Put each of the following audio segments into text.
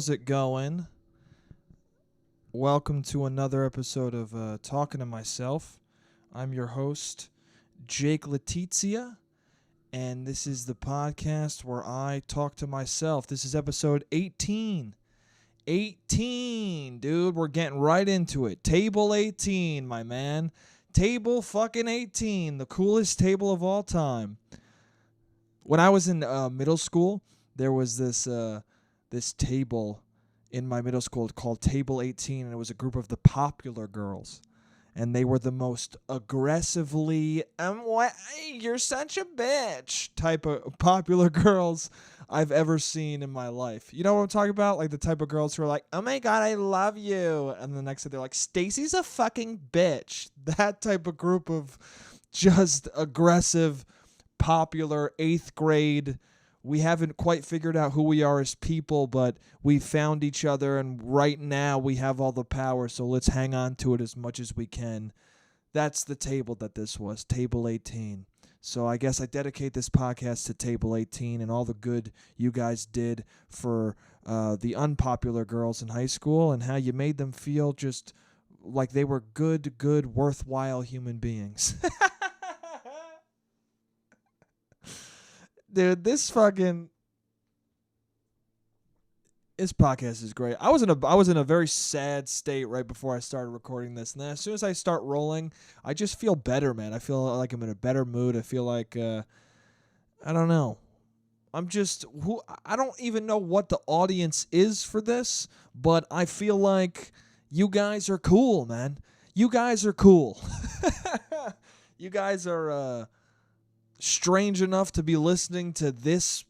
How's it going? Welcome to another episode of Talkin to Myself. I'm your host, Jake Letizia, and this is the podcast where I talk to myself. This is episode 18. 18, dude. We're getting right into it. Table 18, my man. Table fucking 18, the coolest table of all time. When I was in middle school, there was this table in my middle school called Table 18, and it was a group of the popular girls. And they were the most aggressively, you're such a bitch type of popular girls I've ever seen in my life. You know what I'm talking about? Like the type of girls who are like, oh my God, I love you. And the next day they're like, Stacy's a fucking bitch. That type of group of just aggressive, popular 8th grade. We haven't quite figured out who we are as people, but we found each other, and right now we have all the power, so let's hang on to it as much as we can. That's the table that this was, Table 18. So I guess I dedicate this podcast to Table 18 and all the good you guys did for the unpopular girls in high school and how you made them feel just like they were good, worthwhile human beings. Dude, this podcast is great. I was in a very sad state right before I started recording this, and then as soon as I start rolling, I just feel better, man. I feel like I'm in a better mood. I feel like I don't know. I don't even know what the audience is for this, but I feel like you guys are cool, man. You guys are cool. You guys are strange enough to be listening to this,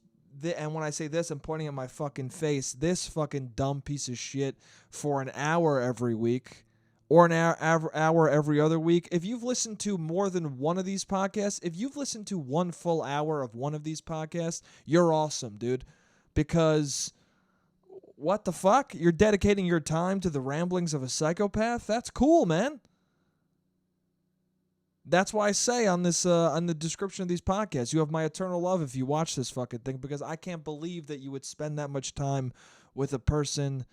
and when I say this, I'm pointing at my fucking face, this fucking dumb piece of shit for an hour every week, or an hour every other week. If you've listened to more than one of these podcasts, if you've listened to one full hour of one of these podcasts, you're awesome, dude. Because what the fuck? You're dedicating your time to the ramblings of a psychopath? That's cool, man. That's why I say on this on the description of these podcasts, you have my eternal love if you watch this fucking thing, because I can't believe that you would spend that much time with a person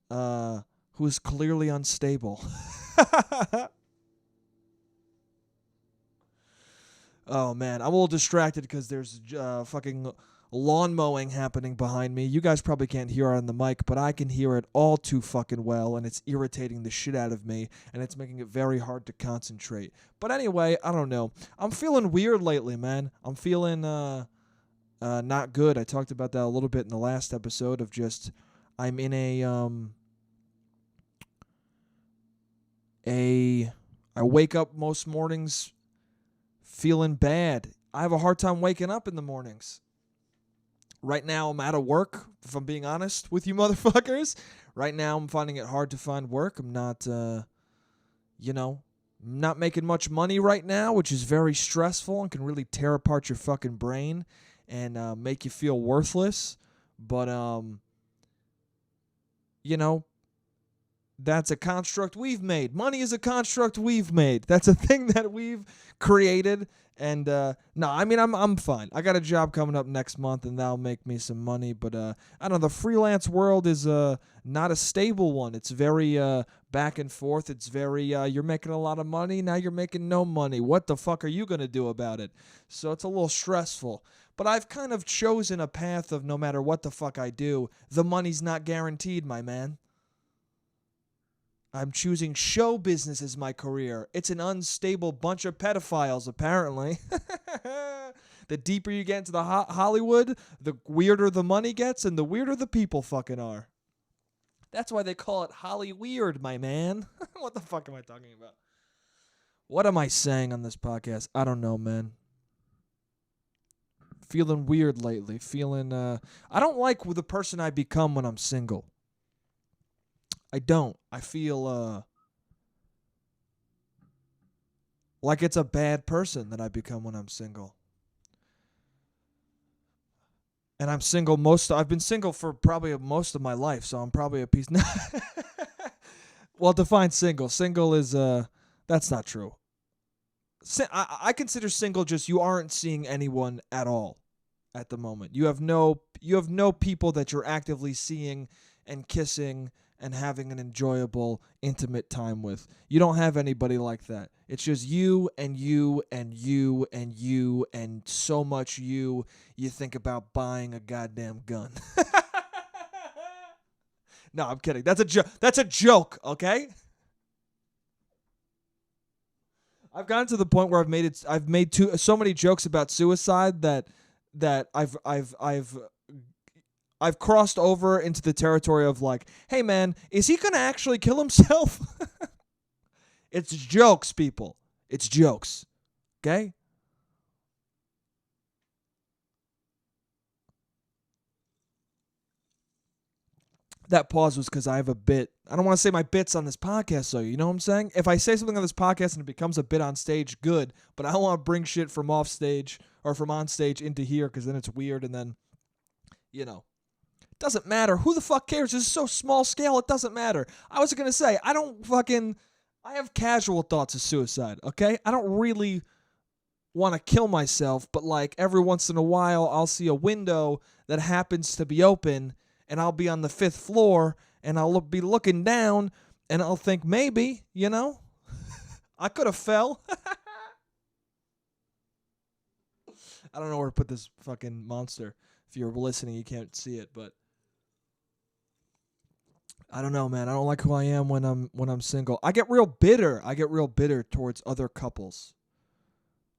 who is clearly unstable. Oh man, I'm a little distracted because there's fucking lawn mowing happening behind me. You guys probably can't hear it on the mic, but I can hear it all too fucking well, and it's irritating the shit out of me, and it's making it very hard to concentrate. But anyway, I don't know. I'm feeling weird lately, man. I'm feeling not good. I talked about that a little bit in the last episode of just I'm in I wake up most mornings feeling bad. I have a hard time waking up in the mornings. Right now, I'm out of work, if I'm being honest with you motherfuckers. Right now, I'm finding it hard to find work. I'm not, not making much money right now, which is very stressful and can really tear apart your fucking brain and make you feel worthless. But, that's a construct we've made. Money is a construct we've made. That's a thing that we've created. And I'm fine. I got a job coming up next month, and that'll make me some money. But I don't know. The freelance world is not a stable one. It's very back and forth. It's very you're making a lot of money, now you're making no money. What the fuck are you gonna do about it? So it's a little stressful. But I've kind of chosen a path of no matter what the fuck I do, the money's not guaranteed, my man. I'm choosing show business as my career. It's an unstable bunch of pedophiles, apparently. The deeper you get into the Hollywood, the weirder the money gets, and the weirder the people fucking are. That's why they call it Holly Weird, my man. What the fuck am I talking about? What am I saying on this podcast? I don't know, man. Feeling weird lately. I don't like the person I become when I'm single. I don't. I feel like it's a bad person that I become when I'm single. And I'm single I've been single for probably most of my life, so I'm probably a piece. Well, define single. Single is that's not true. I consider single just you aren't seeing anyone at all at the moment. You have no people that you're actively seeing and kissing and having an enjoyable, intimate time with. You don't have anybody like that. It's just you and you and you and you and so much you think about buying a goddamn gun. No, I'm kidding. That's a joke. That's a joke, okay? I've gotten to the point where I've made so many jokes about suicide that I've crossed over into the territory of like, hey man, is he gonna actually kill himself? It's jokes, people. It's jokes. Okay? That pause was because I have a bit. I don't want to say my bits on this podcast, so you know what I'm saying? If I say something on this podcast and it becomes a bit on stage, good. But I don't want to bring shit from off stage or from on stage into here because then it's weird and then, doesn't matter. Who the fuck cares? This is so small scale, it doesn't matter. I was going to say, I have casual thoughts of suicide, okay? I don't really want to kill myself, but like every once in a while, I'll see a window that happens to be open and I'll be on the 5th floor, and I'll be looking down, and I'll think, maybe, I could have fell. I don't know where to put this fucking monster. If you're listening, you can't see it, but I don't know, man. I don't like who I am when I'm single. I get real bitter. I get real bitter towards other couples.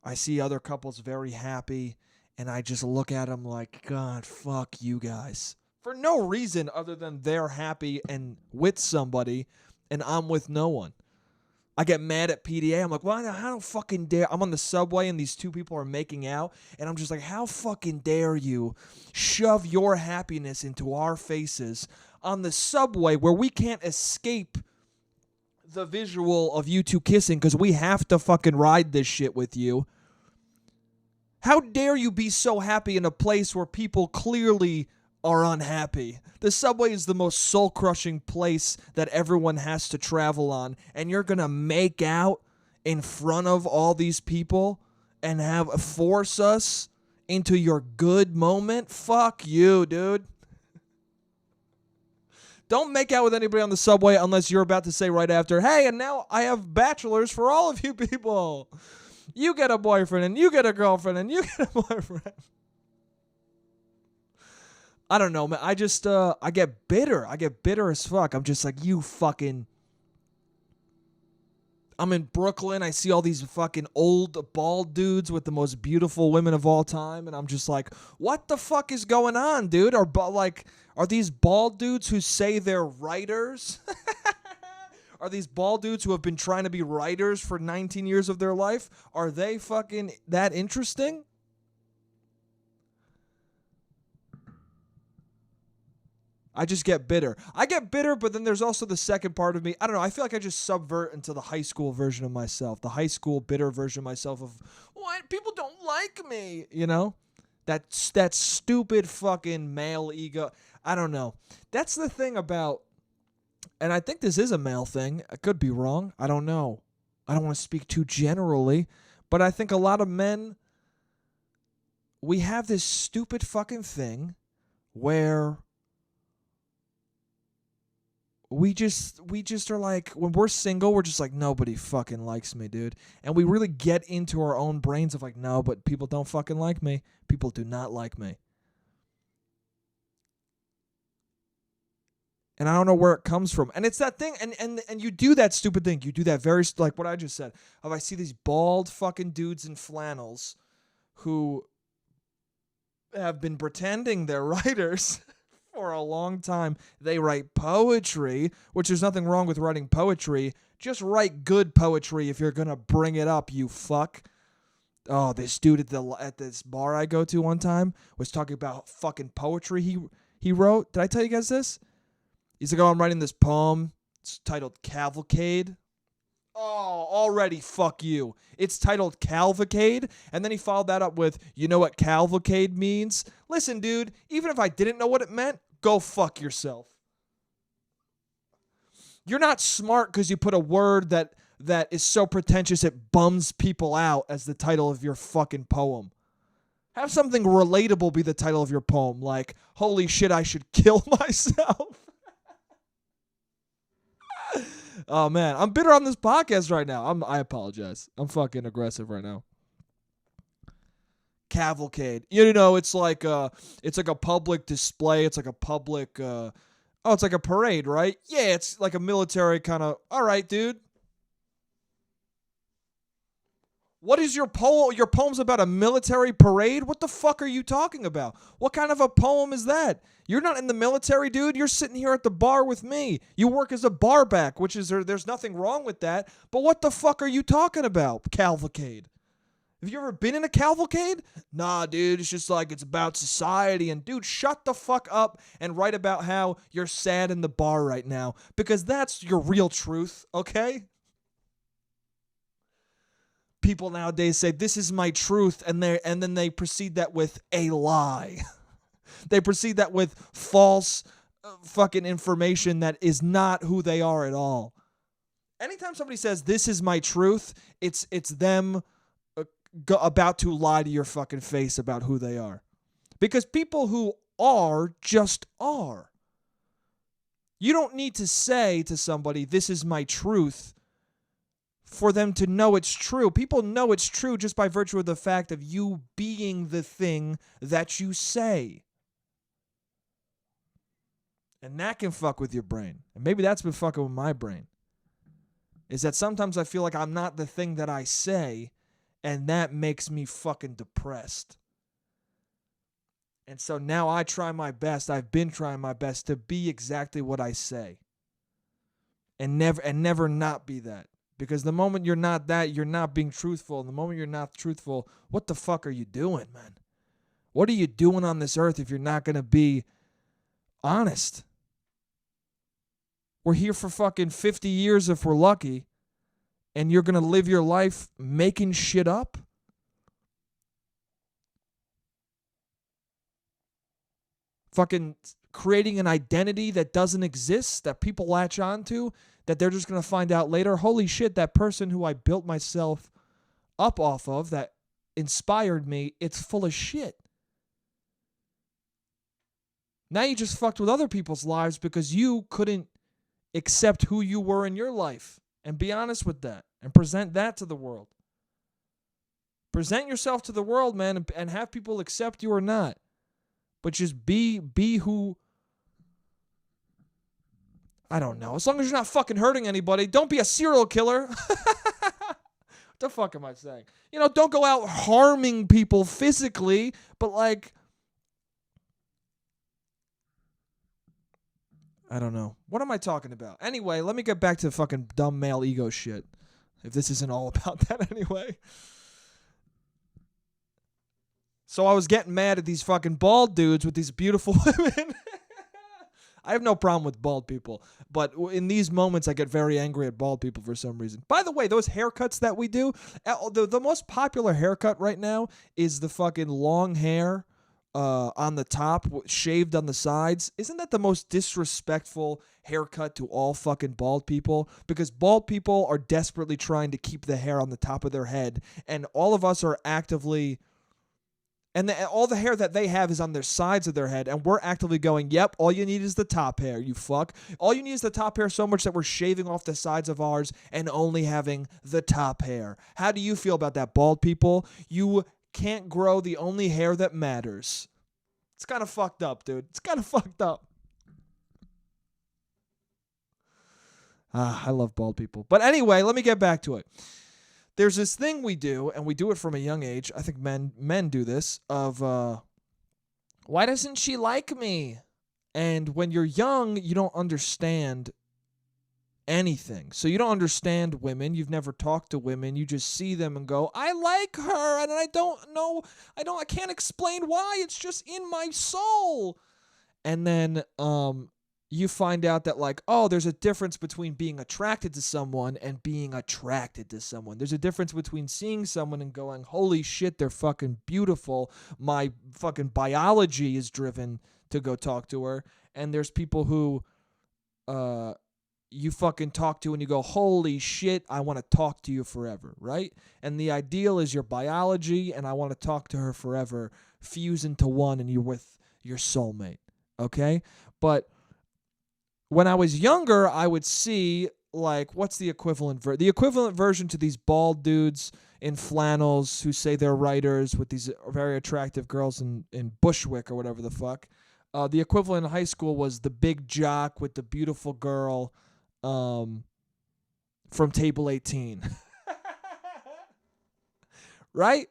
I see other couples very happy, and I just look at them like, God, fuck you guys. For no reason other than they're happy and with somebody and I'm with no one. I get mad at PDA. I'm like, well, how fucking dare? I'm on the subway and these two people are making out. And I'm just like, how fucking dare you shove your happiness into our faces on the subway where we can't escape the visual of you two kissing because we have to fucking ride this shit with you. How dare you be so happy in a place where people clearly are unhappy? The subway is the most soul-crushing place that everyone has to travel on, and you're gonna make out in front of all these people and force us into your good moment? Fuck you, dude. Don't make out with anybody on the subway unless you're about to say right after, hey, and now I have bachelors for all of you people. You get a boyfriend, and you get a girlfriend, and you get a boyfriend. I don't know, man. I just, I get bitter. I get bitter as fuck. I'm just like, you fucking... I'm in Brooklyn. I see all these fucking old bald dudes with the most beautiful women of all time. And I'm just like, what the fuck is going on, dude? Are these bald dudes who say they're writers? Are these bald dudes who have been trying to be writers for 19 years of their life? Are they fucking that interesting? I just get bitter. I get bitter, but then there's also the second part of me. I don't know. I feel like I just subvert into the high school version of myself, the high school bitter version of myself of, what? People don't like me, That stupid fucking male ego. I don't know. That's the thing about, and I think this is a male thing. I could be wrong. I don't know. I don't want to speak too generally, but I think a lot of men, we have this stupid fucking thing where we just are like, when we're single, we're just like, nobody fucking likes me, dude. And we really get into our own brains of like, no, but people don't fucking like me. People do not like me. And I don't know where it comes from. And it's that thing, and you do that stupid thing. You do that very, like what I just said. Of I see these bald fucking dudes in flannels who have been pretending they're writers for a long time. They write poetry, which there's nothing wrong with writing poetry. Just write good poetry if you're going to bring it up, you fuck. Oh, this dude at this bar I go to one time was talking about fucking poetry he wrote. Did I tell you guys this? He's like, oh, I'm writing this poem. It's titled Cavalcade. Oh, already fuck you. It's titled Cavalcade. And then he followed that up with, you know what cavalcade means? Listen, dude, even if I didn't know what it meant, go fuck yourself. You're not smart because you put a word that is so pretentious it bums people out as the title of your fucking poem. Have something relatable be the title of your poem, like, holy shit, I should kill myself. Oh man, I'm bitter on this podcast right now. I apologize. I'm fucking aggressive right now. Cavalcade. It's like a public display. It's like a public it's like a parade, right? Yeah, it's like a military kind of. All right, dude. What is your poem? Your poem's about a military parade? What the fuck are you talking about? What kind of a poem is that? You're not in the military, dude. You're sitting here at the bar with me. You work as a barback, which is there's nothing wrong with that. But what the fuck are you talking about? Cavalcade. Have you ever been in a cavalcade? Nah, dude. It's just like it's about society. And dude, shut the fuck up and write about how you're sad in the bar right now, because that's your real truth, okay? People nowadays say this is my truth, and then they proceed that with a lie. They proceed that with false fucking information that is not who they are at all. Anytime somebody says this is my truth, it's them about to lie to your fucking face about who they are. Because people who are just are. You don't need to say to somebody this is my truth for them to know it's true. People know it's true just by virtue of the fact of you being the thing that you say. And that can fuck with your brain. And maybe that's been fucking with my brain. Is that sometimes I feel like I'm not the thing that I say, and that makes me fucking depressed. And so now I try my best, I've been trying my best to be exactly what I say. And never not be that. Because the moment you're not that, you're not being truthful. And the moment you're not truthful, what the fuck are you doing, man? What are you doing on this earth if you're not going to be honest? We're here for fucking 50 years if we're lucky. And you're going to live your life making shit up? Fucking creating an identity that doesn't exist, that people latch onto, that they're just going to find out later, holy shit, that person who I built myself up off of, that inspired me, it's full of shit. Now you just fucked with other people's lives because you couldn't accept who you were in your life and be honest with that and present that to the world. Present yourself to the world, man, and have people accept you or not. But just be who... I don't know. As long as you're not fucking hurting anybody, don't be a serial killer. What the fuck am I saying? Don't go out harming people physically, but like... I don't know. What am I talking about? Anyway, let me get back to fucking dumb male ego shit. If this isn't all about that anyway. So I was getting mad at these fucking bald dudes with these beautiful women. I have no problem with bald people, but in these moments I get very angry at bald people for some reason. By the way, those haircuts that we do, the most popular haircut right now is the fucking long hair on the top, shaved on the sides. Isn't that the most disrespectful haircut to all fucking bald people? Because bald people are desperately trying to keep the hair on the top of their head, and all of us are actively... And all the hair that they have is on their sides of their head, and we're actively going, yep, all you need is the top hair, you fuck. All you need is the top hair so much that we're shaving off the sides of ours and only having the top hair. How do you feel about that, bald people? You can't grow the only hair that matters. It's kind of fucked up, dude. It's kind of fucked up. I love bald people. But anyway, let me get back to it. There's this thing we do, and we do it from a young age. I think men do this, of, why doesn't she like me? And when you're young, you don't understand anything. So you don't understand women. You've never talked to women. You just see them and go, I like her, and I can't explain why. It's just in my soul. And then, you find out that, like, oh, there's a difference between being attracted to someone and being attracted to someone. There's a difference between seeing someone and going, holy shit, they're fucking beautiful. My fucking biology is driven to go talk to her. And there's people who you fucking talk to and you go, holy shit, I want to talk to you forever, right? And the ideal is your biology and I want to talk to her forever fuse into one and you're with your soulmate, okay? But when I was younger, I would see like, what's the equivalent the equivalent version to these bald dudes in flannels who say they're writers with these very attractive girls in Bushwick or whatever the fuck. The equivalent in high school was the big jock with the beautiful girl from Table 18. Right?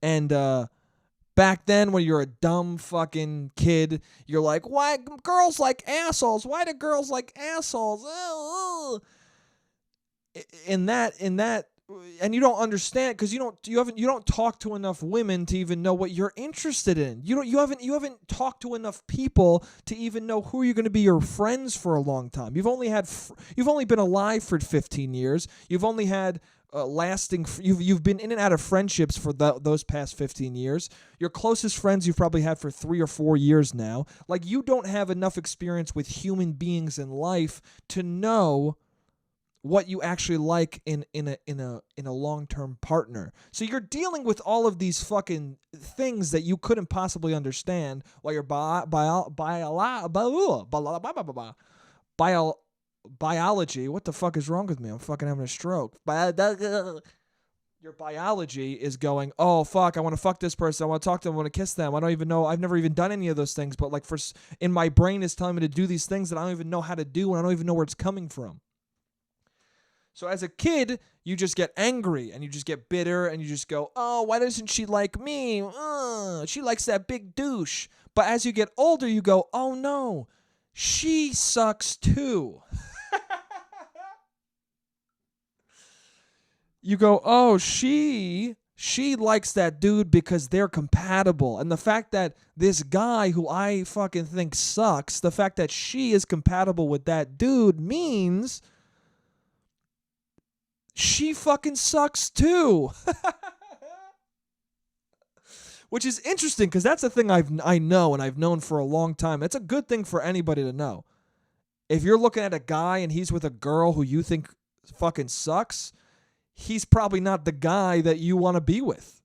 And back then, when you're a dumb fucking kid, you're like, why girls like assholes? Why do girls like assholes? In that, and you don't understand because you don't talk to enough women to even know what you're interested in. You haven't talked to enough people to even know who you're going to be your friends for a long time. You've only been alive for 15 years. You've only had you've been in and out of friendships for those past 15 years. Your closest friends you've probably had for 3 or 4 years now. Like, you don't have enough experience with human beings in life to know what you actually like in a long-term partner. So you're dealing with all of these fucking things that you couldn't possibly understand while your biology, what the fuck is wrong with me? I'm fucking having a stroke. Your biology is going, oh fuck, I want to fuck this person, I want to talk to them, I want to kiss them. I don't even know, I've never even done any of those things, but like in my brain is telling me to do these things that I don't even know how to do, and I don't even know where it's coming from. So as a kid, you just get angry and you just get bitter and you just go, oh, why doesn't she like me? She likes that big douche. But as you get older, you go, oh no, she sucks too. You go, oh, she likes that dude because they're compatible. And the fact that this guy who I fucking think sucks, the fact that she is compatible with that dude means she fucking sucks too. Which is interesting because that's a thing I know and I've known for a long time. It's a good thing for anybody to know. If you're looking at a guy and he's with a girl who you think fucking sucks, he's probably not the guy that you want to be with.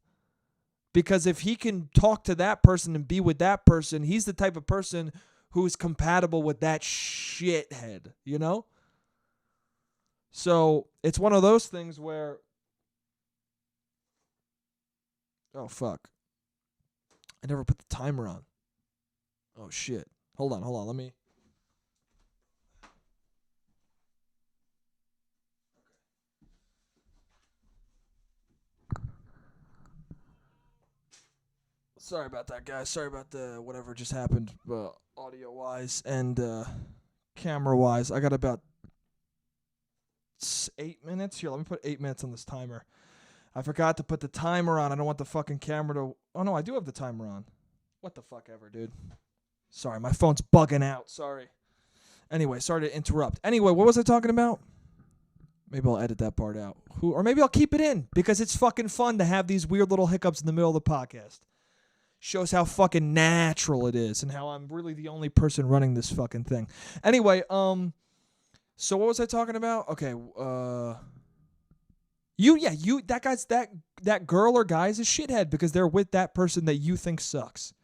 Because if he can talk to that person and be with that person, he's the type of person who's compatible with that shithead, you know? So it's one of those things where, oh fuck, I never put the timer on. Oh shit. Hold on, let me. Sorry about that, guys. Sorry about the whatever just happened, audio wise and camera wise. I got about 8 minutes here. Let me put 8 minutes on this timer. I forgot to put the timer on. I don't want the fucking camera to. Oh no, I do have the timer on. What the fuck ever, dude. Sorry, my phone's bugging out. Sorry. Anyway, sorry to interrupt. Anyway, what was I talking about? Maybe I'll edit that part out. Or maybe I'll keep it in because it's fucking fun to have these weird little hiccups in the middle of the podcast. Shows how fucking natural it is and how I'm really the only person running this fucking thing. Anyway, so what was I talking about? Okay, that girl or guy is a shithead because they're with that person that you think sucks.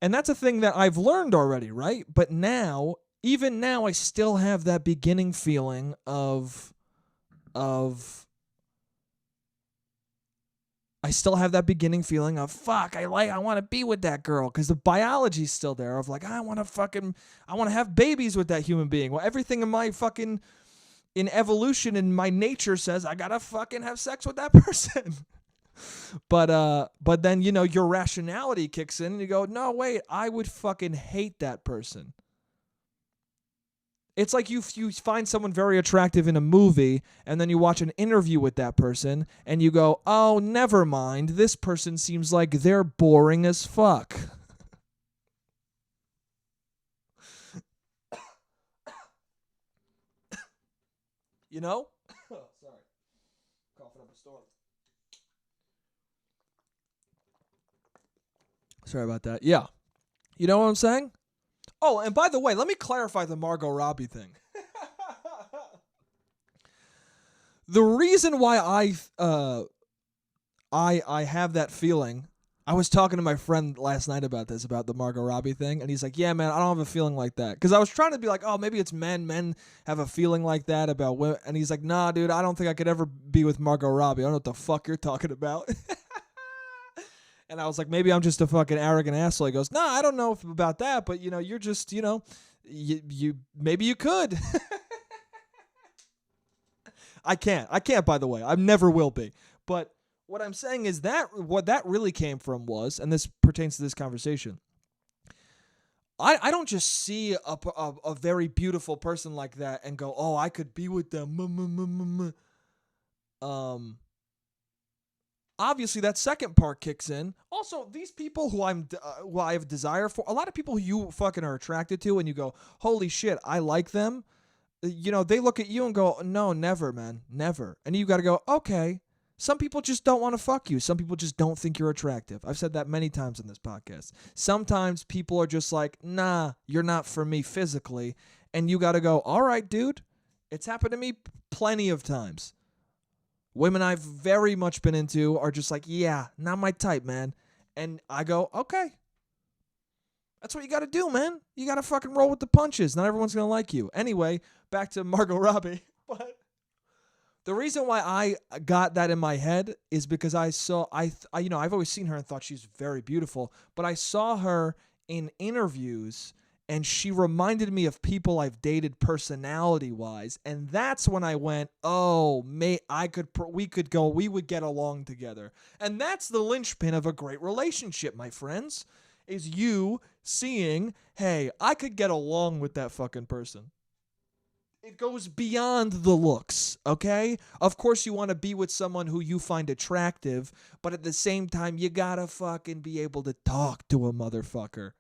And that's a thing that I've learned already, right? But now, even now, I still have that beginning feeling of fuck, I want to be with that girl because the biology's still there of like, I want to have babies with that human being. Well, everything in my fucking, in evolution and my nature says I gotta fucking have sex with that person. But then, you know, your rationality kicks in and you go, no, wait, I would fucking hate that person. It's like you find someone very attractive in a movie and then you watch an interview with that person and you go, oh, never mind. This person seems like they're boring as fuck. You know? Sorry. Coughing up a storm. Sorry about that. Yeah. You know what I'm saying? Oh, and by the way, let me clarify the Margot Robbie thing. The reason why I have that feeling, I was talking to my friend last night about this, about the Margot Robbie thing, and he's like, yeah, man, I don't have a feeling like that. Because I was trying to be like, oh, maybe it's men. Men have a feeling like that about women. And he's like, nah, dude, I don't think I could ever be with Margot Robbie. I don't know what the fuck you're talking about. And I was like, maybe I'm just a fucking arrogant asshole. He goes, nah, I don't know about that, but, you're just, you maybe you could. I can't, by the way. I never will be. But what I'm saying is that what that really came from was, and this pertains to this conversation, I don't just see a very beautiful person like that and go, oh, I could be with them. Obviously, that second part kicks in. Also, these people who who I have desire for, a lot of people who you fucking are attracted to, and you go, holy shit, I like them. They look at you and go, no, never, man, never. And you got to go, okay. Some people just don't want to fuck you. Some people just don't think you're attractive. I've said that many times in this podcast. Sometimes people are just like, nah, you're not for me physically. And you got to go, all right, dude. It's happened to me plenty of times. Women I've very much been into are just like, yeah, not my type, man. And I go, okay. That's what you got to do, man. You got to fucking roll with the punches. Not everyone's going to like you. Anyway, back to Margot Robbie. But the reason why I got that in my head is because I've always seen her and thought she's very beautiful, but I saw her in interviews and she reminded me of people I've dated personality-wise, and that's when I went, oh, we would get along together. And that's the linchpin of a great relationship, my friends, is you seeing, hey, I could get along with that fucking person. It goes beyond the looks, okay? Of course you want to be with someone who you find attractive, but at the same time, you gotta fucking be able to talk to a motherfucker.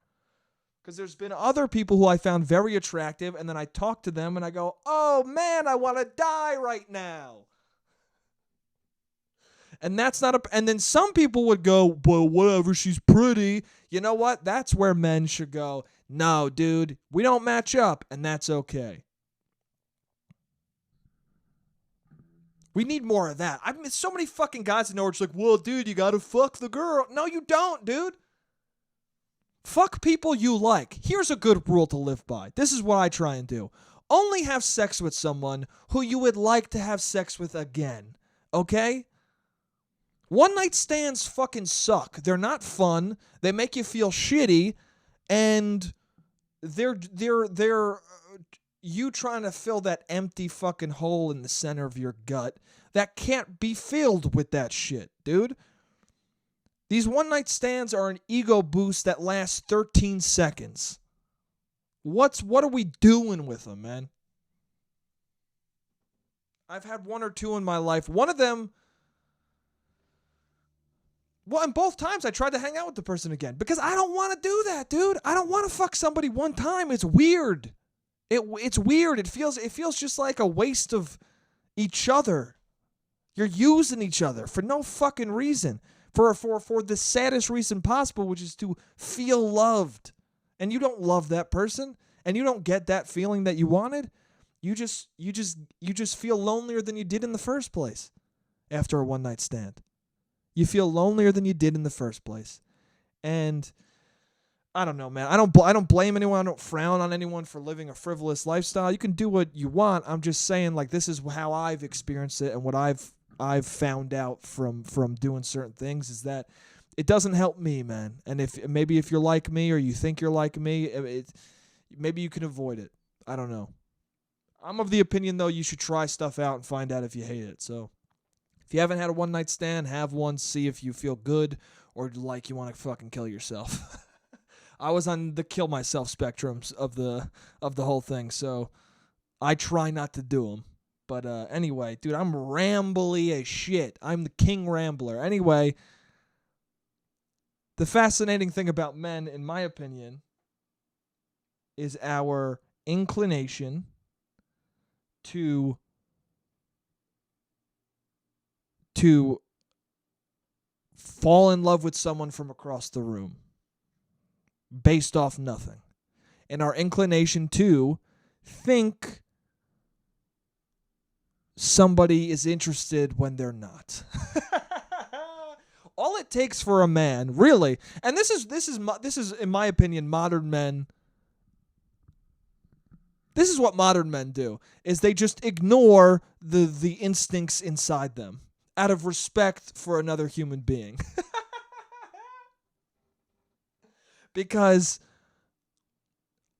Because there's been other people who I found very attractive, and then I talk to them and I go, oh man, I want to die right now. And that's not and then some people would go, well, whatever, she's pretty. You know what? That's where men should go, no, dude, we don't match up, and that's okay. We need more of that. I've met so many fucking guys that know it's like, well, dude, you gotta fuck the girl. No, you don't, dude. Fuck people you like. Here's a good rule to live by. This is what I try and do. Only have sex with someone who you would like to have sex with again. Okay? One night stands fucking suck. They're not fun. They make you feel shitty, and they're you trying to fill that empty fucking hole in the center of your gut that can't be filled with that shit, dude. These one-night stands are an ego boost that lasts 13 seconds. What are we doing with them, man? I've had one or two in my life. One of them, well, and both times I tried to hang out with the person again because I don't want to do that, dude. I don't want to fuck somebody one time. It's weird. It's weird. It feels just like a waste of each other. You're using each other for no fucking reason. For the saddest reason possible, which is to feel loved. And you don't love that person, and you don't get that feeling that you wanted. You just feel lonelier than you did in the first place after a one-night stand. You feel lonelier than you did in the first place. And I don't know, man. I don't blame anyone. I don't frown on anyone for living a frivolous lifestyle. You can do what you want. I'm just saying, like, this is how I've experienced it, and what I've found out from doing certain things is that it doesn't help me, man. And if you're like me or you think you're like me, maybe you can avoid it. I don't know. I'm of the opinion, though, you should try stuff out and find out if you hate it. So if you haven't had a one-night stand, have one, see if you feel good or like you want to fucking kill yourself. I was on the kill myself spectrums of the whole thing, so I try not to do them. But anyway, dude, I'm rambly as shit. I'm the king rambler. Anyway, the fascinating thing about men, in my opinion, is our inclination to fall in love with someone from across the room based off nothing. And our inclination to think somebody is interested when they're not. All it takes for a man, really, and this is in my opinion, modern men. This is what modern men do: is they just ignore the instincts inside them out of respect for another human being, because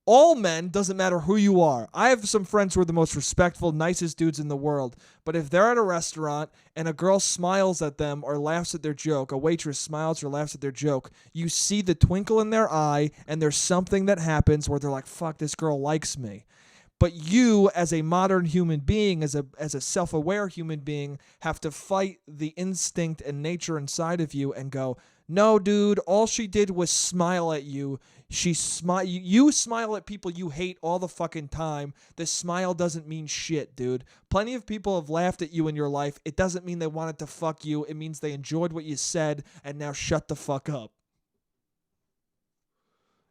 all men, doesn't matter who you are. I have some friends who are the most respectful, nicest dudes in the world. But if they're at a restaurant and a girl smiles at them or laughs at their joke, a waitress smiles or laughs at their joke, you see the twinkle in their eye and there's something that happens where they're like, fuck, this girl likes me. But you, as a modern human being, as a self-aware human being, have to fight the instinct and nature inside of you and go, no, dude, all she did was smile at you. You smile at people you hate all the fucking time. This smile doesn't mean shit, dude. Plenty of people have laughed at you in your life. It doesn't mean they wanted to fuck you. It means they enjoyed what you said, and now shut the fuck up.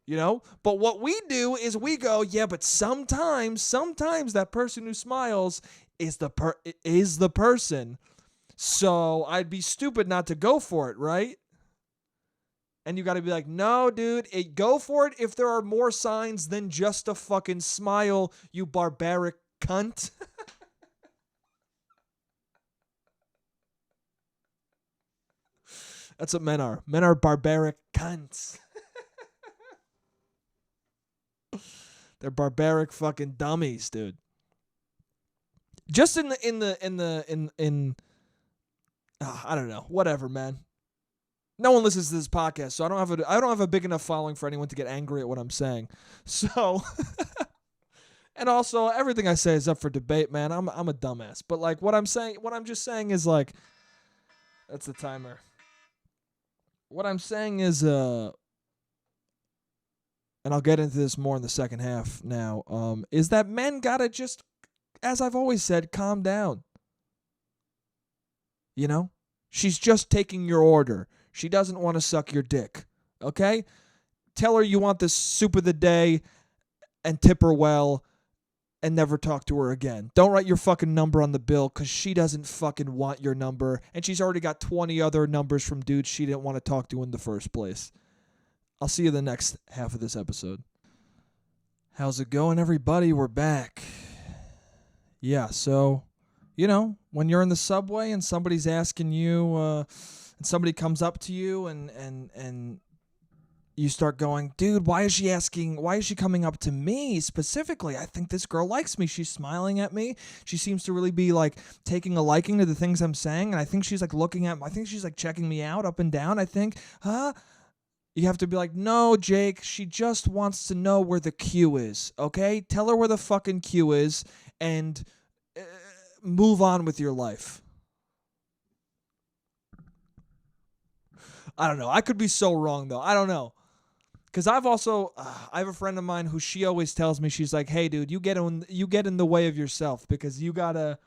You know? But what we do is we go, yeah, but sometimes that person who smiles is the person. So I'd be stupid not to go for it, right? And you got to be like, no, dude, go for it if there are more signs than just a fucking smile, you barbaric cunt. That's what men are. Men are barbaric cunts. They're barbaric fucking dummies, dude. Just I don't know, whatever, man. No one listens to this podcast, so I don't have a big enough following for anyone to get angry at what I'm saying. So, and also everything I say is up for debate, man. I'm a dumbass, but like what I'm just saying is like, that's the timer. What I'm saying is, and I'll get into this more in the second half now, is that men gotta just, as I've always said, calm down. You know? She's just taking your order. She doesn't want to suck your dick. Okay? Tell her you want the soup of the day and tip her well and never talk to her again. Don't write your fucking number on the bill because she doesn't fucking want your number, and she's already got 20 other numbers from dudes she didn't want to talk to in the first place. I'll see you in the next half of this episode. How's it going, everybody? We're back. Yeah, so, you know, when you're in the subway and somebody's asking you, and somebody comes up to you and you start going, dude, why is she coming up to me specifically? I think this girl likes me. She's smiling at me. She seems to really be like taking a liking to the things I'm saying. And I think she's like I think she's like checking me out up and down. I think, you have to be like, no, Jake, she just wants to know where the queue is. Okay. Tell her where the fucking queue is and move on with your life. I don't know. I could be so wrong, though. I don't know. Because I have a friend of mine who she always tells me, she's like, hey, dude, you get in the way of yourself because you gotta,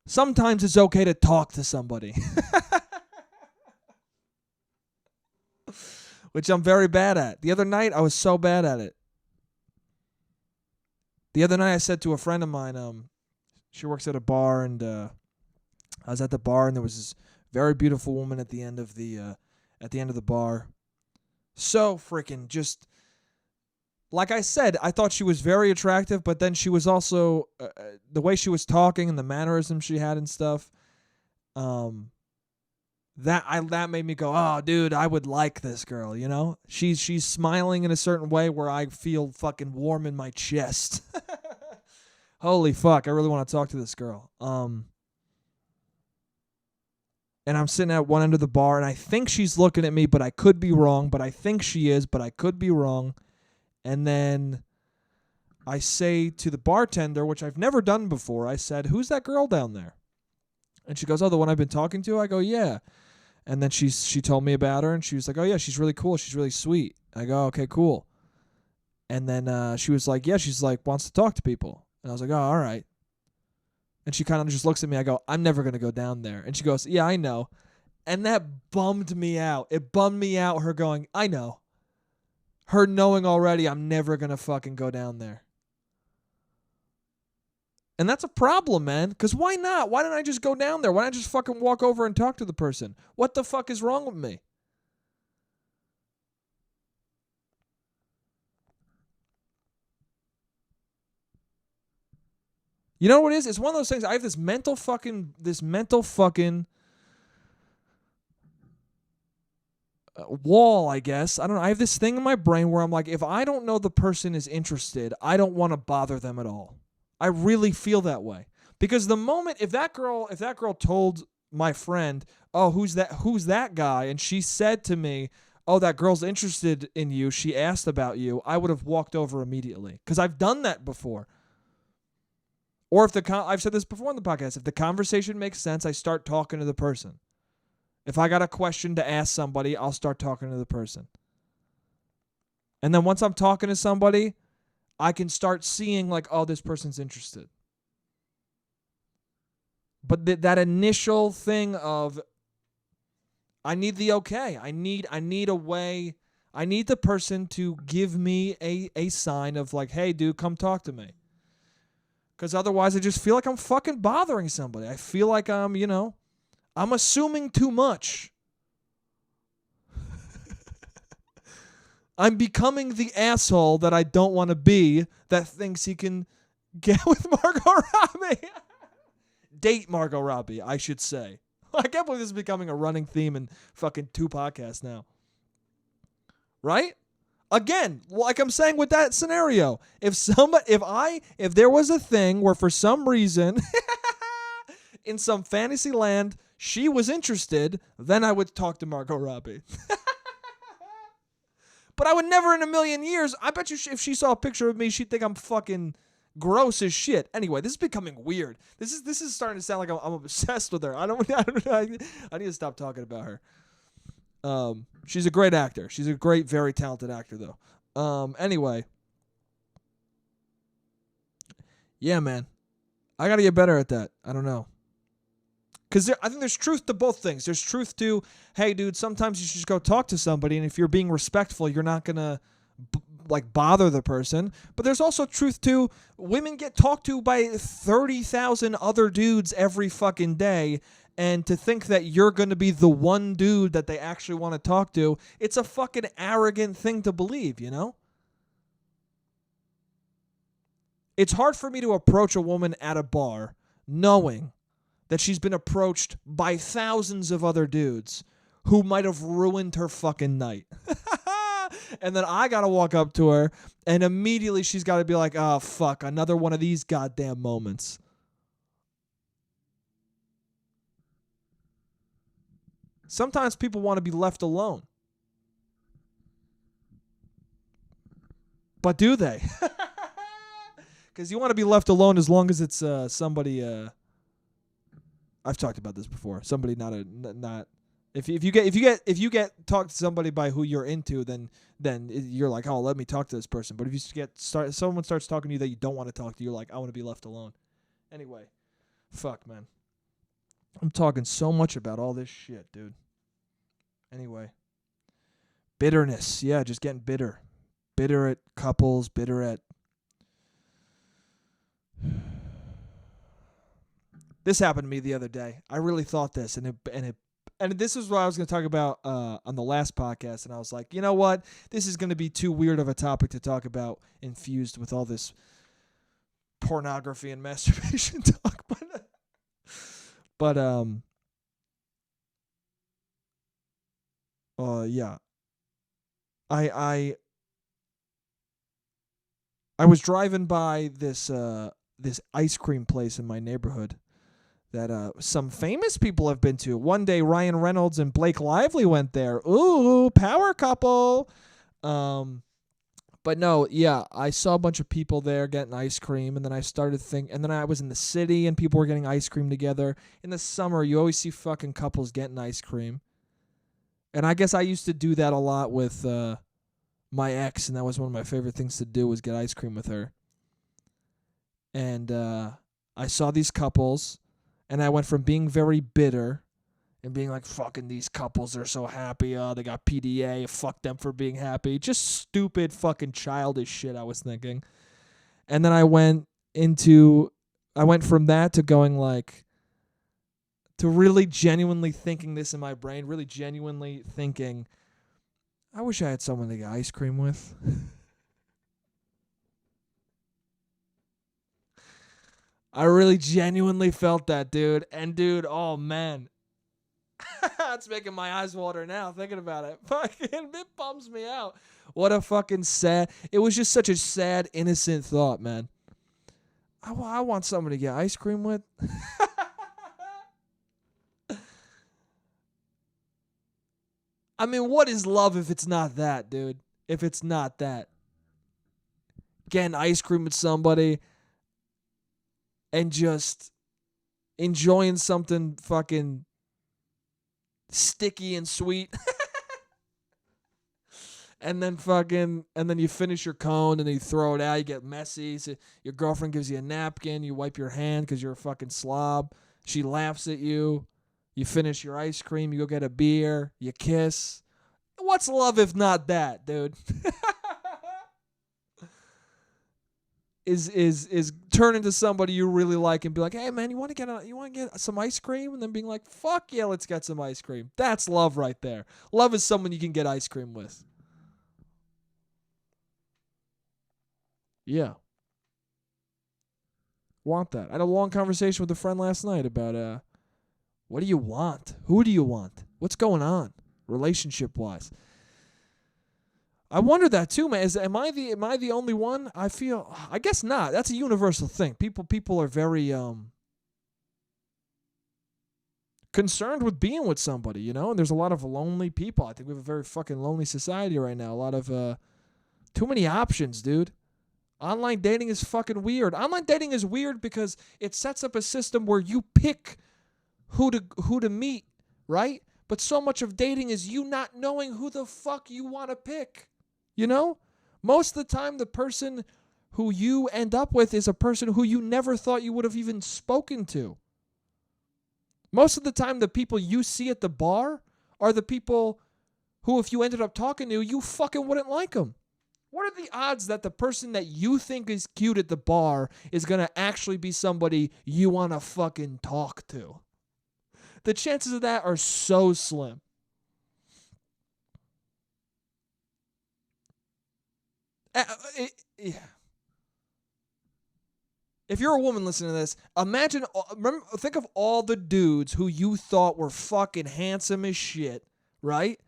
sometimes it's okay to talk to somebody. Which I'm very bad at. The other night, I was so bad at it. The other night, I said to a friend of mine, she works at a bar, and I was at the bar, and there was this very beautiful woman at the end of the bar. So freaking just, like I said, I thought she was very attractive, but then she was also, the way she was talking and the mannerisms she had and stuff, that made me go, oh, dude, I would like this girl, you know? She's smiling in a certain way where I feel fucking warm in my chest. Holy fuck, I really want to talk to this girl. And I'm sitting at one end of the bar, and I think she's looking at me, but I could be wrong. But I think she is, but I could be wrong. And then I say to the bartender, which I've never done before, I said, who's that girl down there? And she goes, oh, the one I've been talking to? I go, yeah. And then she told me about her, and she was like, oh, yeah, she's really cool. She's really sweet. I go, okay, cool. And then she was like, yeah, she's like, wants to talk to people. And I was like, oh, all right. And she kind of just looks at me. I go, I'm never going to go down there. And she goes, yeah, I know. And that bummed me out. It bummed me out, her going, I know. Her knowing already I'm never going to fucking go down there. And that's a problem, man, because why not? Why didn't I just go down there? Why not just fucking walk over and talk to the person? What the fuck is wrong with me? You know what it is? It's one of those things. I have this mental fucking wall, I guess. I don't know. I have this thing in my brain where I'm like, if I don't know the person is interested, I don't want to bother them at all. I really feel that way. Because the moment if that girl told my friend, "Oh, who's that guy?" and she said to me, "Oh, that girl's interested in you. She asked about you." I would have walked over immediately cuz I've done that before. Or if I've said this before on the podcast, if the conversation makes sense, I start talking to the person. If I got a question to ask somebody, I'll start talking to the person. And then once I'm talking to somebody, I can start seeing like, oh, this person's interested. But that initial thing of I need the okay. I need a way. I need the person to give me a sign of like, hey, dude, come talk to me. Because otherwise I just feel like I'm fucking bothering somebody. I feel like I'm assuming too much. I'm becoming the asshole that I don't want to be that thinks he can get with Margot Robbie. Date Margot Robbie, I should say. I can't believe this is becoming a running theme in fucking 2 podcasts now. Right? Again, like I'm saying with that scenario, if there was a thing where for some reason in some fantasy land she was interested, then I would talk to Margot Robbie. But I would never in a million years. I bet you if she saw a picture of me, she'd think I'm fucking gross as shit. Anyway, this is becoming weird. This is starting to sound like I'm obsessed with her. I need to stop talking about her. She's a great actor. She's a great, very talented actor, though. Anyway. Yeah, man. I got to get better at that. I don't know. Because I think there's truth to both things. There's truth to, hey, dude, sometimes you should just go talk to somebody, and if you're being respectful, you're not going to bother the person. But there's also truth to women get talked to by 30,000 other dudes every fucking day, and to think that you're going to be the one dude that they actually want to talk to, it's a fucking arrogant thing to believe, you know? It's hard for me to approach a woman at a bar knowing that she's been approached by thousands of other dudes who might have ruined her fucking night. And then I got to walk up to her, and immediately she's got to be like, oh, fuck, another one of these goddamn moments. Sometimes people want to be left alone. But do they? Because you want to be left alone as long as it's somebody... I've talked about this before. Somebody not if you get talked to somebody by who you're into, then you're like, oh, let me talk to this person. But if you someone starts talking to you that you don't want to talk to, you're like, I want to be left alone. Anyway, fuck, man. I'm talking so much about all this shit, dude. Anyway, bitterness. Yeah, just getting bitter. Bitter at couples. Bitter at. This happened to me the other day. I really thought this, and this is what I was going to talk about on the last podcast, and I was like, you know what? This is going to be too weird of a topic to talk about, infused with all this pornography and masturbation talk. But yeah. I was driving by this ice cream place in my neighborhood that some famous people have been to. One day, Ryan Reynolds and Blake Lively went there. Ooh, power couple. But no, yeah, I saw a bunch of people there getting ice cream, and then I started thinking, and then I was in the city, and people were getting ice cream together. In the summer, you always see fucking couples getting ice cream. And I guess I used to do that a lot with my ex, and that was one of my favorite things to do was get ice cream with her. And I saw these couples, and I went from being very bitter and being like, fucking these couples are so happy. Oh, they got PDA. Fuck them for being happy. Just stupid fucking childish shit I was thinking. And then I went into I went from that to going like, to really genuinely thinking this in my brain, really genuinely thinking, I wish I had someone to get ice cream with. I really genuinely felt that, dude. And dude, oh man. It's making my eyes water now thinking about it. Fucking, it bums me out. What a fucking sad. It was just such a sad, innocent thought, man. I want someone to get ice cream with. I mean, what is love if it's not that, dude? If it's not that. Getting ice cream with somebody and just enjoying something fucking sticky and sweet. And then you finish your cone and then you throw it out. You get messy. So your girlfriend gives you a napkin. You wipe your hand because you're a fucking slob. She laughs at you. You finish your ice cream. You go get a beer. You kiss. What's love if not that, dude? is turn into somebody you really like and be like, hey man, you want to get some ice cream? And then being like, fuck yeah, let's get some ice cream. That's love right there. Love is someone you can get ice cream with. Yeah. Want that. I had a long conversation with a friend last night about what do you want? Who do you want? What's going on relationship wise? I wonder that too, man. Am I the only one? I guess not. That's a universal thing. People are very concerned with being with somebody, you know? And there's a lot of lonely people. I think we have a very fucking lonely society right now. A lot of too many options, dude. Online dating is fucking weird. Online dating is weird because it sets up a system where you pick who to meet, right? But so much of dating is you not knowing who the fuck you want to pick. You know? Most of the time the person who you end up with is a person who you never thought you would have even spoken to. Most of the time the people you see at the bar are the people who, if you ended up talking to, you fucking wouldn't like them. What are the odds that the person that you think is cute at the bar is going to actually be somebody you want to fucking talk to? The chances of that are so slim. Yeah. If you're a woman listening to this, think of all the dudes who you thought were fucking handsome as shit, right?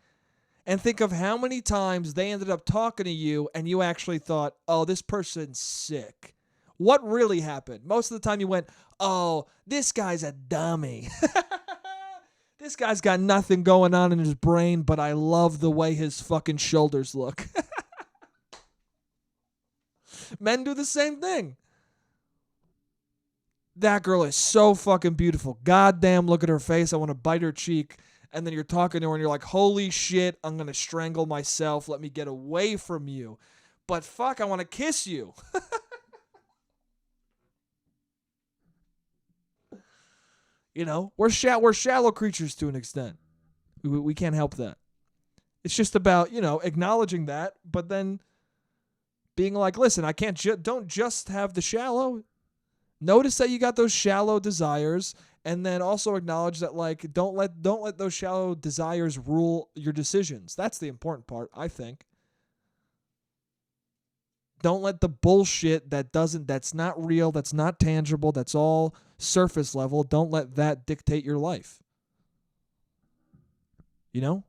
And think of how many times they ended up talking to you and you actually thought, oh, this person's sick. What really happened? Most of the time you went, oh, this guy's a dummy. This guy's got nothing going on in his brain, but I love the way his fucking shoulders look. Men do the same thing. That girl is so fucking beautiful. Goddamn, look at her face. I want to bite her cheek. And then you're talking to her and you're like, holy shit, I'm going to strangle myself. Let me get away from you. But fuck, I want to kiss you. You know, we're shallow creatures to an extent. We can't help that. It's just about, you know, acknowledging that, but then being like, listen, I can't don't just have the shallow. Notice that you got those shallow desires, and then also acknowledge that, like, don't let those shallow desires rule your decisions. That's the important part, I think. Don't let the bullshit that's not real, that's not tangible, that's all surface level, don't let that dictate your life. You know?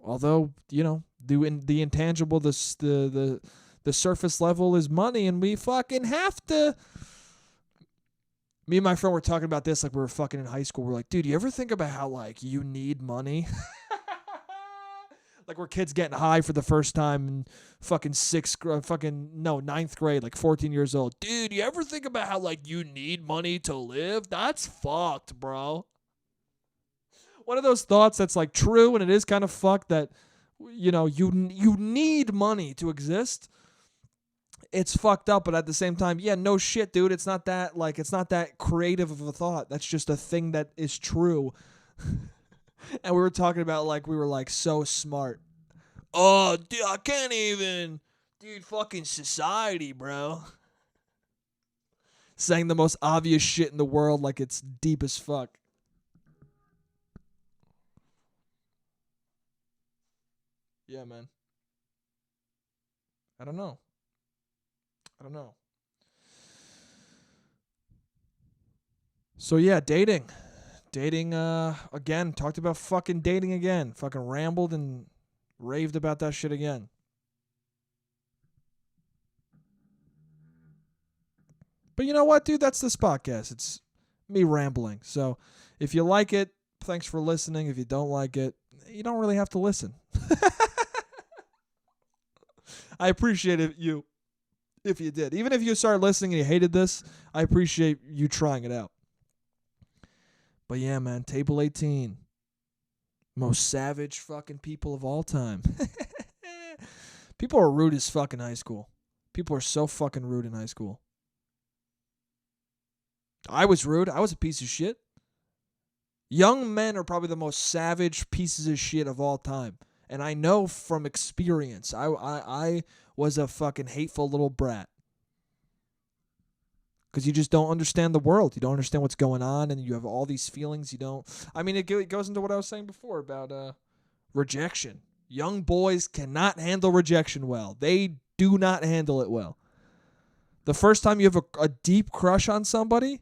Although, you know, the intangible, the surface level is money, and we fucking have to. Me and my friend were talking about this like we were fucking in high school. We're like, dude, you ever think about how, like, you need money? Like, we're kids getting high for the first time in fucking ninth grade, like 14 years old. Dude, you ever think about how, like, you need money to live? That's fucked, bro. One of those thoughts that's, like, true, and it is kind of fucked that, you know, you need money to exist. It's fucked up, but at the same time, yeah, no shit, dude. It's not that creative of a thought. That's just a thing that is true. And we were talking about, like, we were, like, so smart. Oh, dude, I can't even Dude, fucking society, bro. Saying the most obvious shit in the world like it's deep as fuck. Yeah, man. I don't know. I don't know. So yeah, dating. Dating again, talked about fucking dating again. Fucking rambled and raved about that shit again. But you know what, dude? That's this podcast. It's me rambling. So if you like it, thanks for listening. If you don't like it, you don't really have to listen. I appreciate it you if you did. Even if you started listening and you hated this, I appreciate you trying it out. But yeah, man, Table 18. Most savage fucking people of all time. People are rude as fuck in high school. People are so fucking rude in high school. I was rude. I was a piece of shit. Young men are probably the most savage pieces of shit of all time. And I know from experience. I was a fucking hateful little brat. Because you just don't understand the world. You don't understand what's going on, and you have all these feelings you don't. I mean, it goes into what I was saying before about rejection. Young boys cannot handle rejection well. They do not handle it well. The first time you have a deep crush on somebody,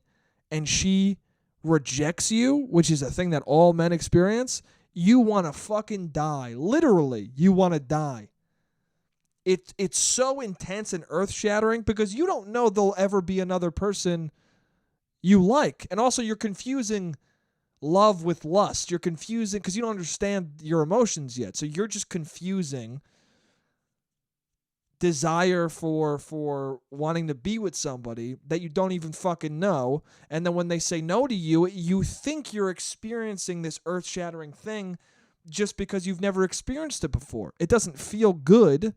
and she rejects you, which is a thing that all men experience, you want to fucking die. Literally, you want to die. It's so intense and earth-shattering because you don't know there'll ever be another person you like. And also you're confusing love with lust. You're confusing because you don't understand your emotions yet. So you're just confusing desire for wanting to be with somebody that you don't even fucking know. And then when they say no to you, you think you're experiencing this earth-shattering thing just because you've never experienced it before. It doesn't feel good.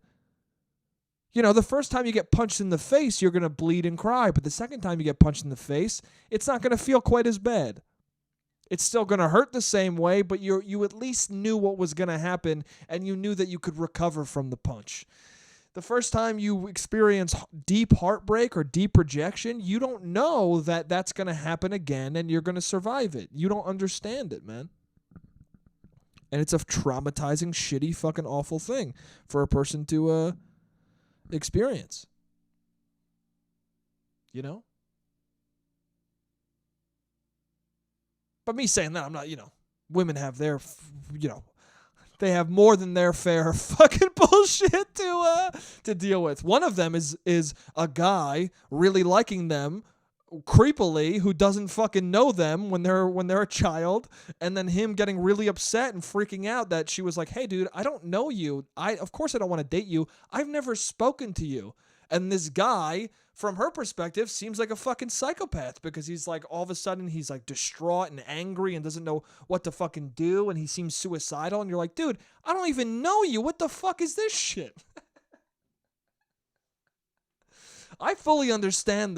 You know, the first time you get punched in the face, you're going to bleed and cry. But the second time you get punched in the face, it's not going to feel quite as bad. It's still going to hurt the same way, but you at least knew what was going to happen, and you knew that you could recover from the punch. The first time you experience deep heartbreak or deep rejection, you don't know that that's going to happen again, and you're going to survive it. You don't understand it, man. And it's a traumatizing, shitty, fucking awful thing for a person to experience. You know? But me saying that, I'm not, women have their, they have more than their fair fucking bullshit to deal with. One of them is a guy really liking them creepily who doesn't fucking know them when they're a child, and then him getting really upset and freaking out that she was like, "Hey dude, I don't know you. Of course I don't want to date you. I've never spoken to you." And this guy, from her perspective, seems like a fucking psychopath because he's like, all of a sudden he's like distraught and angry and doesn't know what to fucking do, and he seems suicidal, and you're like, "Dude, I don't even know you. What the fuck is this shit?" I fully understand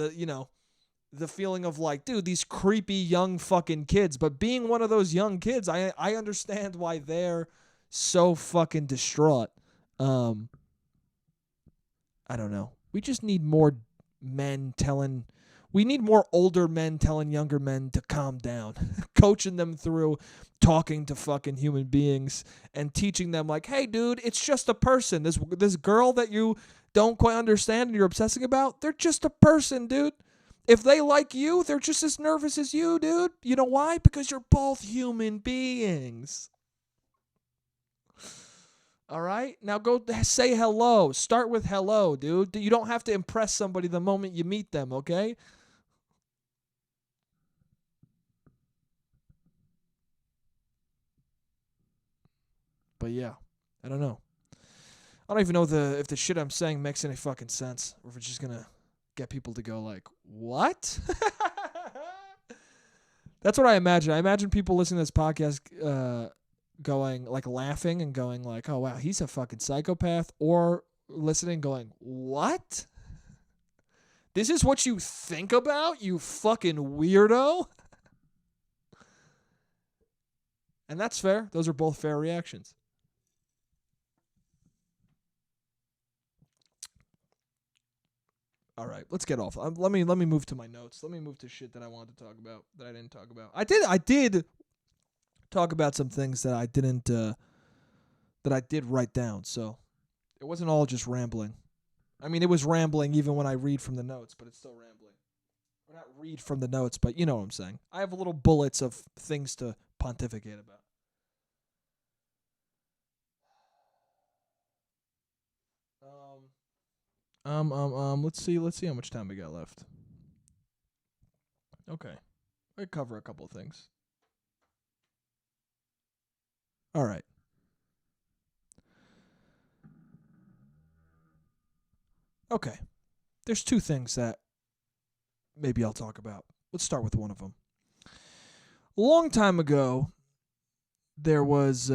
the feeling of like, dude, these creepy young fucking kids. But being one of those young kids, I understand why they're so fucking distraught. I don't know. We just need more we need more older men telling younger men to calm down, coaching them through talking to fucking human beings and teaching them like, hey, dude, it's just a person. This girl that you don't quite understand and you're obsessing about, they're just a person, dude. If they like you, they're just as nervous as you, dude. You know why? Because you're both human beings. All right? Now go say hello. Start with hello, dude. You don't have to impress somebody the moment you meet them, okay? But yeah, I don't know. I don't even know if the shit I'm saying makes any fucking sense, or if it's just gonna get people to go like, what? That's what I imagine. I imagine people listening to this podcast going like laughing and going like, oh wow, he's a fucking psychopath, or listening going, what? This is what you think about, you fucking weirdo? And that's fair. Those are both fair reactions. All right, let's get off. Let me move to my notes. Let me move to shit that I wanted to talk about that I didn't talk about. I did talk about some things that I didn't that I did write down. So it wasn't all just rambling. I mean, it was rambling even when I read from the notes, but it's still rambling. Or not read from the notes, but you know what I'm saying. I have little bullets of things to pontificate about. Let's see how much time we got left. Okay, I cover a couple of things. All right. Okay. There's two things that maybe I'll talk about. Let's start with one of them. A long time ago, there was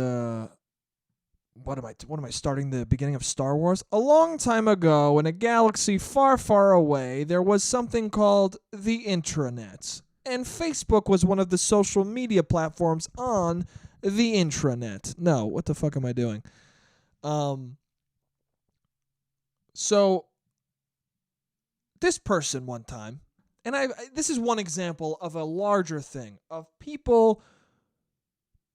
what am I starting the beginning of Star Wars? A long time ago, in a galaxy far, far away, there was something called the intranet. And Facebook was one of the social media platforms on the intranet. No, what the fuck am I doing? So this person one time, and this is one example of a larger thing of people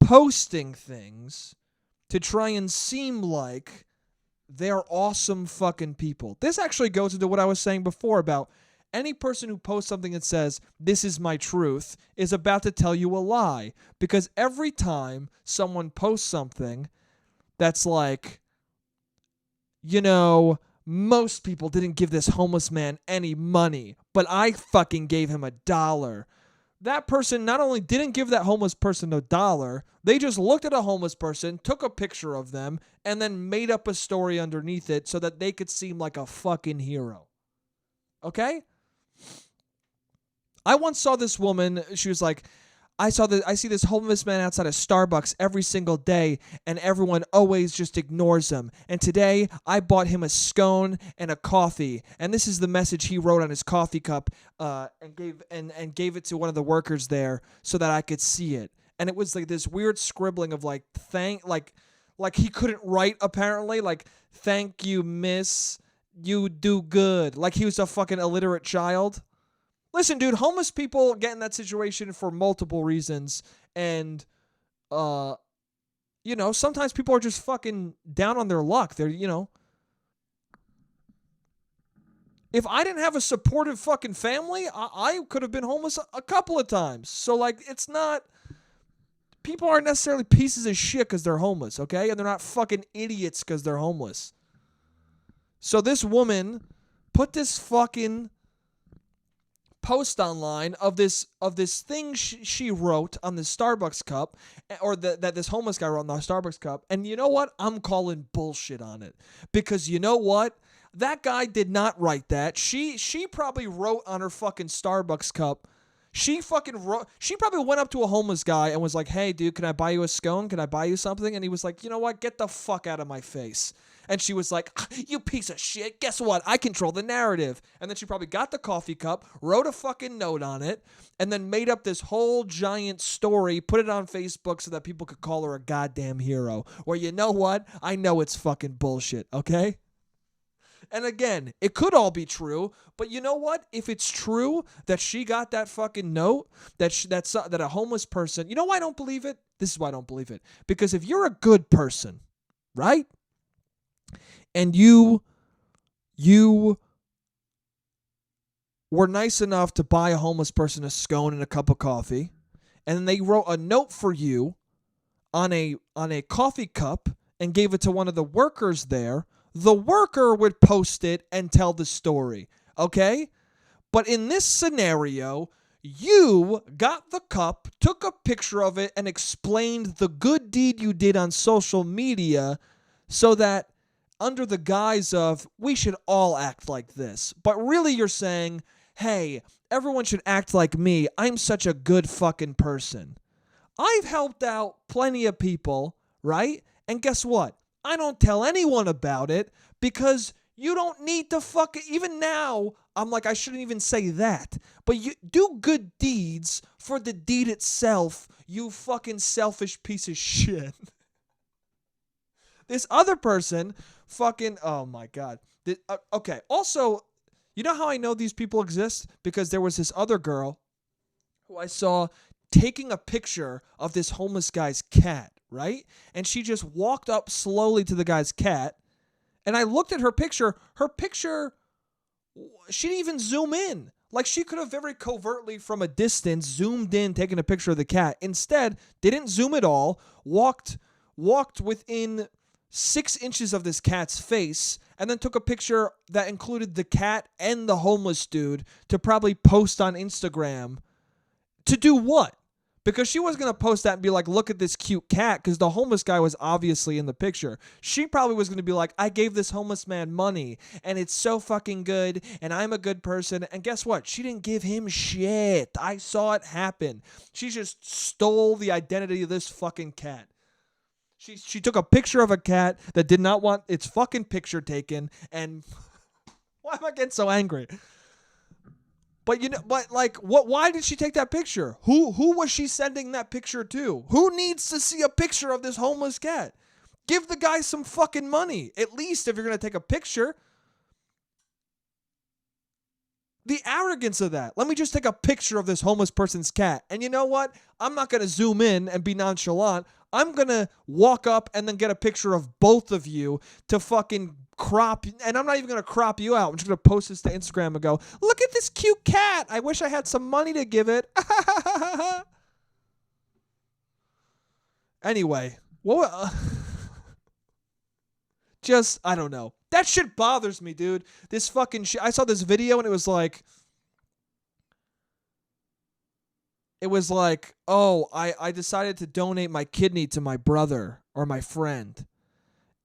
posting things to try and seem like they're awesome fucking people. This actually goes into what I was saying before about any person who posts something that says, this is my truth, is about to tell you a lie. Because every time someone posts something that's like, you know, most people didn't give this homeless man any money, but I fucking gave him $1. That person not only didn't give that homeless person $1, they just looked at a homeless person, took a picture of them, and then made up a story underneath it so that they could seem like a fucking hero. Okay? I once saw this woman, she was like, I see this homeless man outside of Starbucks every single day, and everyone always just ignores him. And today, I bought him a scone and a coffee, and this is the message he wrote on his coffee cup, and gave it to one of the workers there so that I could see it. And it was like this weird scribbling of like he couldn't write apparently, like thank you, miss, you do good, like he was a fucking illiterate child. Listen, dude, homeless people get in that situation for multiple reasons, and, you know, sometimes people are just fucking down on their luck. They're, you know, if I didn't have a supportive fucking family, I could have been homeless a couple of times. So, like, it's not, people aren't necessarily pieces of shit because they're homeless, okay? And they're not fucking idiots because they're homeless. So this woman put this fucking post online of this thing she wrote on the Starbucks cup, or that this homeless guy wrote on the Starbucks cup, and you know what? I'm calling bullshit on it, because you know what? That guy did not write that. She probably wrote on her fucking Starbucks cup. She probably went up to a homeless guy and was like, "Hey, dude, can I buy you a scone? Can I buy you something?" And he was like, "You know what? Get the fuck out of my face." And she was like, "You piece of shit. Guess what? I control the narrative." And then she probably got the coffee cup, wrote a fucking note on it, and then made up this whole giant story, put it on Facebook so that people could call her a goddamn hero. Where, you know what? I know it's fucking bullshit, okay? And again, it could all be true, but you know what? If it's true that she got that fucking note, that a homeless person, you know why I don't believe it? This is why I don't believe it. Because if you're a good person, right? And you were nice enough to buy a homeless person a scone and a cup of coffee, and then they wrote a note for you on a coffee cup and gave it to one of the workers there, the worker would post it and tell the story, okay? But in this scenario, you got the cup, took a picture of it, and explained the good deed you did on social media so that under the guise of, we should all act like this. But really you're saying, hey, everyone should act like me. I'm such a good fucking person. I've helped out plenty of people, right? And guess what? I don't tell anyone about it because you don't need to even now, I'm like, I shouldn't even say that. But you do good deeds for the deed itself, you fucking selfish piece of shit. This other person fucking, oh my God. Okay, also, You know how I know these people exist? Because there was this other girl who I saw taking a picture of this homeless guy's cat, right? And she just walked up slowly to the guy's cat. And I looked at her picture. Her picture, she didn't even zoom in. Like, she could have very covertly from a distance zoomed in, taking a picture of the cat. Instead, didn't zoom at all, walked within 6 inches of this cat's face, and then took a picture that included the cat and the homeless dude to probably post on Instagram. To do what? Because she was going to post that and be like, look at this cute cat, because the homeless guy was obviously in the picture. She probably was going to be like, I gave this homeless man money, and it's so fucking good, and I'm a good person. And guess what? She didn't give him shit. I saw it happen. She just stole the identity of this fucking cat. She took a picture of a cat that did not want its fucking picture taken, and why am I getting so angry? But why did she take that picture? Who was she sending that picture to? Who needs to see a picture of this homeless cat? Give the guy some fucking money. At least if you're going to take a picture. The arrogance of that. Let me just take a picture of this homeless person's cat. And you know what? I'm not going to zoom in and be nonchalant. I'm going to walk up and then get a picture of both of you to fucking crop. And I'm not even going to crop you out. I'm just going to post this to Instagram and go, look at this cute cat. I wish I had some money to give it. Anyway. Just, I don't know. That shit bothers me, dude. This fucking shit. I saw this video and it was like, oh, I decided to donate my kidney to my brother or my friend.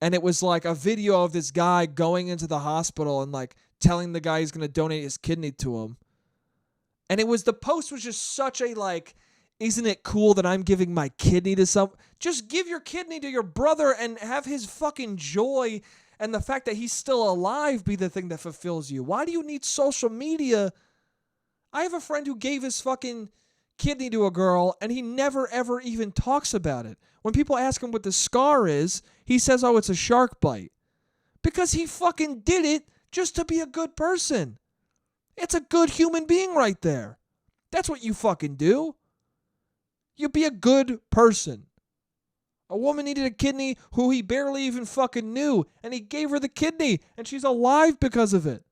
And it was like a video of this guy going into the hospital and like telling the guy he's going to donate his kidney to him. And the post was just such a like, isn't it cool that I'm giving my kidney to some? Just give your kidney to your brother and have his fucking joy and the fact that he's still alive be the thing that fulfills you. Why do you need social media? I have a friend who gave his fucking kidney to a girl and he never ever even talks about it. When people ask him what the scar is, he says, oh, it's a shark bite. Because he fucking did it just to be a good person. It's a good human being right there. That's what you fucking do. You be a good person. A woman needed a kidney who he barely even fucking knew, and he gave her the kidney, and she's alive because of it.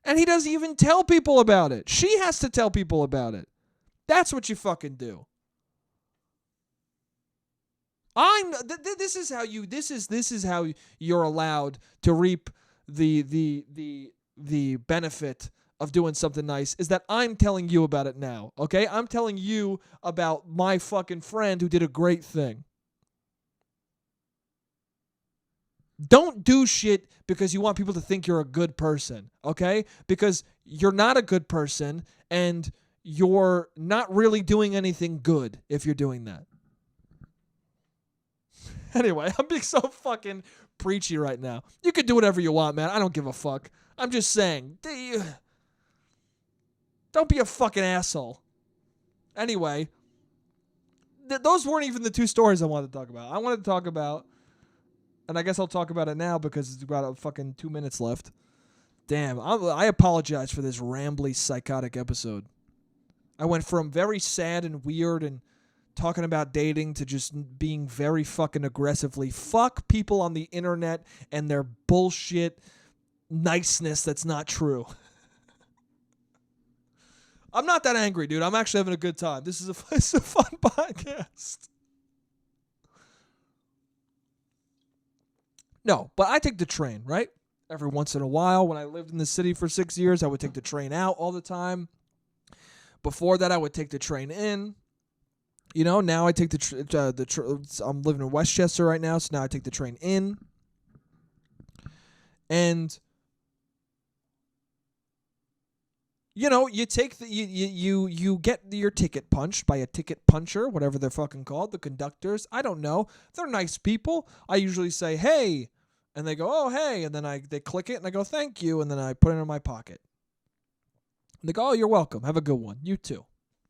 And he doesn't even tell people about it. She has to tell people about it. That's what you fucking do. This is how you're allowed to reap the benefit of doing something nice, is that I'm telling you about it now, okay? I'm telling you about my fucking friend who did a great thing. Don't do shit because you want people to think you're a good person, okay? Because you're not a good person and you're not really doing anything good if you're doing that. Anyway, I'm being so fucking preachy right now. You can do whatever you want, man. I don't give a fuck. I'm just saying. Don't be a fucking asshole. Anyway, those weren't even the two stories I wanted to talk about. I wanted to talk about, and I guess I'll talk about it now because it's got a fucking 2 minutes left. Damn, I apologize for this rambly, psychotic episode. I went from very sad and weird and talking about dating to just being very fucking aggressively fuck people on the internet and their bullshit niceness that's not true. I'm not that angry, dude. I'm actually having a good time. This is a fun podcast. No, but I take the train, right? Every once in a while. When I lived in the city for 6 years, I would take the train out all the time. Before that, I would take the train in. You know, now I take I'm living in Westchester right now, so now I take the train in. And you know, you take you get your ticket punched by a ticket puncher, whatever they're fucking called, the conductors. I don't know. They're nice people. I usually say, hey, and they go, oh, hey, and then they click it, and I go, thank you, and then I put it in my pocket. And they go, oh, you're welcome. Have a good one. You too.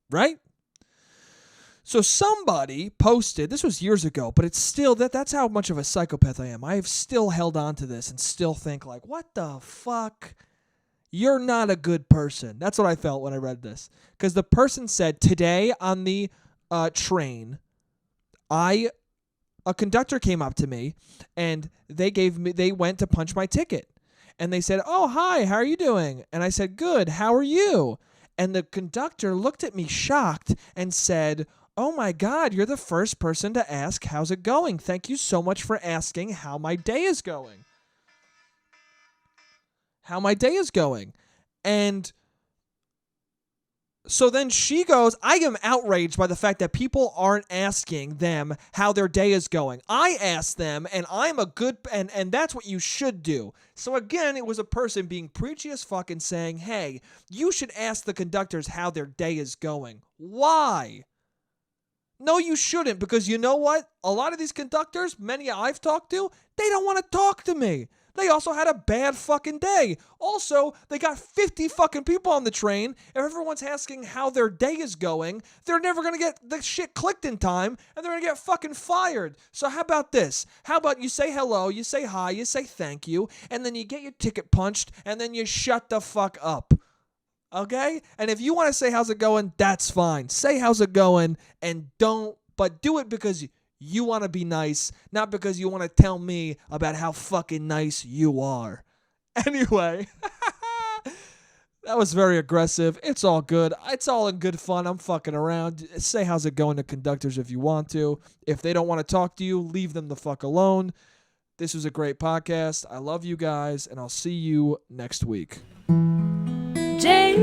Right? So somebody posted, this was years ago, but it's still, that's how much of a psychopath I am. I have still held on to this and still think like, what the fuck? you're not a good person. That's what I felt when I read this. Because the person said, today on the train, a conductor came up to me and they went to punch my ticket. And they said, oh, hi, how are you doing? And I said, good, how are you? And the conductor looked at me shocked and said, oh my God, you're the first person to ask, how's it going? Thank you so much for asking how my day is going. How my day is going. And so then she goes, I am outraged by the fact that people aren't asking them how their day is going. I ask them, and I'm a good, and that's what you should do. So again, it was a person being preachy as fuck and saying, hey, you should ask the conductors how their day is going. Why? No, you shouldn't, because you know what? A lot of these conductors, many I've talked to, they don't want to talk to me. They also had a bad fucking day. Also, they got 50 fucking people on the train. If everyone's asking how their day is going, they're never going to get the shit clicked in time, and they're going to get fucking fired. So how about this? How about you say hello, you say hi, you say thank you, and then you get your ticket punched, and then you shut the fuck up. Okay? And if you want to say how's it going, that's fine. Say how's it going, and do it because you want to be nice, not because you want to tell me about how fucking nice you are. Anyway, that was very aggressive. It's all good. It's all in good fun. I'm fucking around. Say how's it going to conductors if you want to. If they don't want to talk to you, leave them the fuck alone. This was a great podcast. I love you guys, and I'll see you next week. J